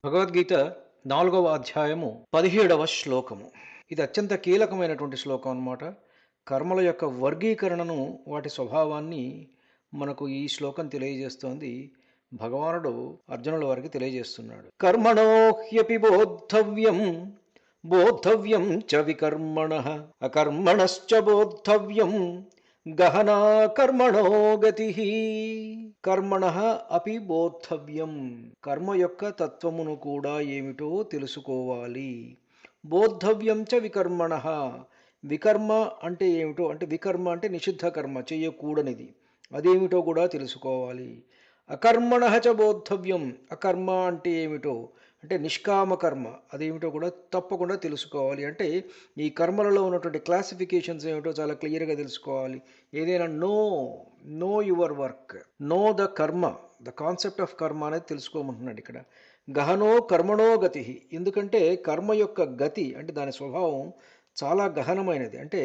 భగవద్గీత 4వ అధ్యాయము 17వ శ్లోకము. ఇది అత్యంత కీలకమైనటువంటి శ్లోకం అన్నమాట. కర్మల యొక్క వర్గీకరణను, వాటి స్వభావాన్ని మనకు ఈ శ్లోకం తెలియజేస్తోంది. భగవానుడు అర్జునుల వారికి తెలియజేస్తున్నాడు. కర్మణో హ్యపి బోద్ధవ్యం బోద్ధవ్యం చ వికర్మణః అకర్మణశ్చ బోద్ధవ్యం గహనా కర్మణో గతి. కర్మణ అపి బోద్ధవ్యం, కర్మ యొక్క తత్వమును కూడా ఏమిటో తెలుసుకోవాలి. బోద్ధవ్యం చ వికర్మణ, వికర్మ అంటే ఏమిటో, అంటే వికర్మ అంటే నిషిద్ధ కర్మ, చేయకూడనిది, అదేమిటో కూడా తెలుసుకోవాలి. అకర్మణ చ బోద్ధవ్యం, అకర్మ అంటే ఏమిటో, అంటే నిష్కామ కర్మ, అదేమిటో కూడా తప్పకుండా తెలుసుకోవాలి. అంటే ఈ కర్మలలో ఉన్నటువంటి క్లాసిఫికేషన్స్ ఏమిటో చాలా క్లియర్గా తెలుసుకోవాలి. ఏదైనా know your work, know the karma, the concept of karma అనేది తెలుసుకోమంటున్నాడు ఇక్కడ. గహనో కర్మణో గతి, ఎందుకంటే కర్మ యొక్క గతి అంటే దాని స్వభావం చాలా గహనమైనది, అంటే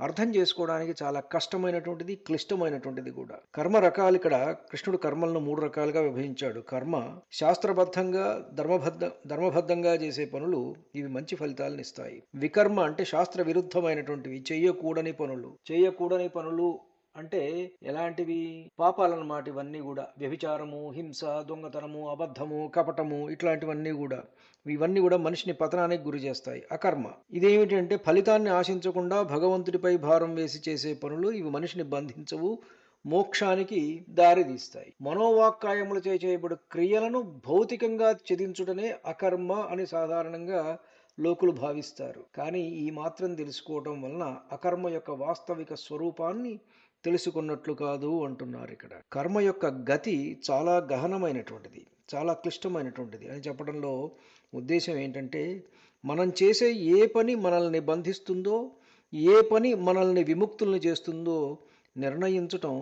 అర్థం చేసుకోవడానికి చాలా కష్టమైనటువంటిది, క్లిష్టమైనటువంటిది కూడా. కర్మ రకాలు ఇక్కడ కృష్ణుడు కర్మలను 3 రకాలుగా విభజించాడు. కర్మ శాస్త్రబద్ధంగా ధర్మబద్ధంగా చేసే పనులు, ఇవి మంచి ఫలితాలను ఇస్తాయి. వికర్మ అంటే శాస్త్ర విరుద్ధమైనటువంటివి, చేయకూడని పనులు అంటే ఎలాంటివి? పాపాలన్నమాట. ఇవన్నీ కూడా వ్యభిచారము, హింస, దొంగతనము, అబద్ధము, కపటము, ఇట్లాంటివన్నీ కూడా, ఇవన్నీ కూడా మనిషిని పతనానికి గురి చేస్తాయి. అకర్మ ఇదేమిటంటే ఫలితాన్ని ఆశించకుండా భగవంతుడిపై భారం వేసి చేసే పనులు, ఇవి మనిషిని బంధించవు, మోక్షానికి దారితీస్తాయి. మనోవాక్కాయములచే చేయబడు క్రియలను భౌతికంగా ఛేదించుటనే అకర్మ అని సాధారణంగా లోకులు భావిస్తారు. కానీ ఈ మాత్రం తెలుసుకోవటం వలన అకర్మ యొక్క వాస్తవిక స్వరూపాన్ని తెలుసుకున్నట్లు కాదు అంటున్నారు ఇక్కడ. కర్మ యొక్క గతి చాలా గహనమైనటువంటిది, చాలా క్లిష్టమైనటువంటిది అని చెప్పడంలో ఉద్దేశం ఏంటంటే, మనం చేసే ఏ పని మనల్ని బంధిస్తుందో, ఏ పని మనల్ని విముక్తుల్ని చేస్తుందో నిర్ణయించటం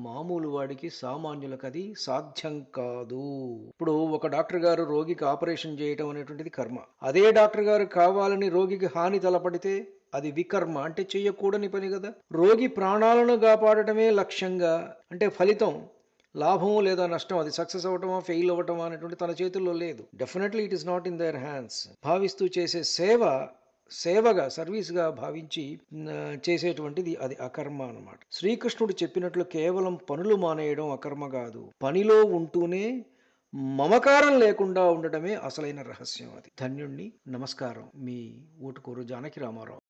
మామూలు వాడికి, సామాన్యులకు అది సాధ్యం కాదు. ఇప్పుడు ఒక డాక్టర్ గారు రోగికి ఆపరేషన్ చేయటం అనేటువంటిది కర్మ. అదే డాక్టర్ గారు కావాలని రోగికి హాని తలపడితే అది వికర్మ, అంటే చేయకూడని పని కదా. రోగి ప్రాణాలను కాపాడటమే లక్ష్యంగా, అంటే ఫలితం లాభం లేదా నష్టం, అది సక్సెస్ అవ్వటమా ఫెయిల్ అవ్వటమా అనేటువంటి తన చేతుల్లో లేదు. Definitely it is not in their hands. భావిస్తూ చేసే సేవగా, సర్వీస్గా భావించి చేసేటువంటిది అది అకర్మ అన్నమాట. శ్రీకృష్ణుడు చెప్పినట్లు కేవలం పనులు మానేయడం అకర్మ కాదు, పనిలో ఉంటూనే మమకారం లేకుండా ఉండటమే అసలైన రహస్యం. అది ధన్యుణ్ణి. నమస్కారం. మీ ఊటుకూరు జానకి రామారావు.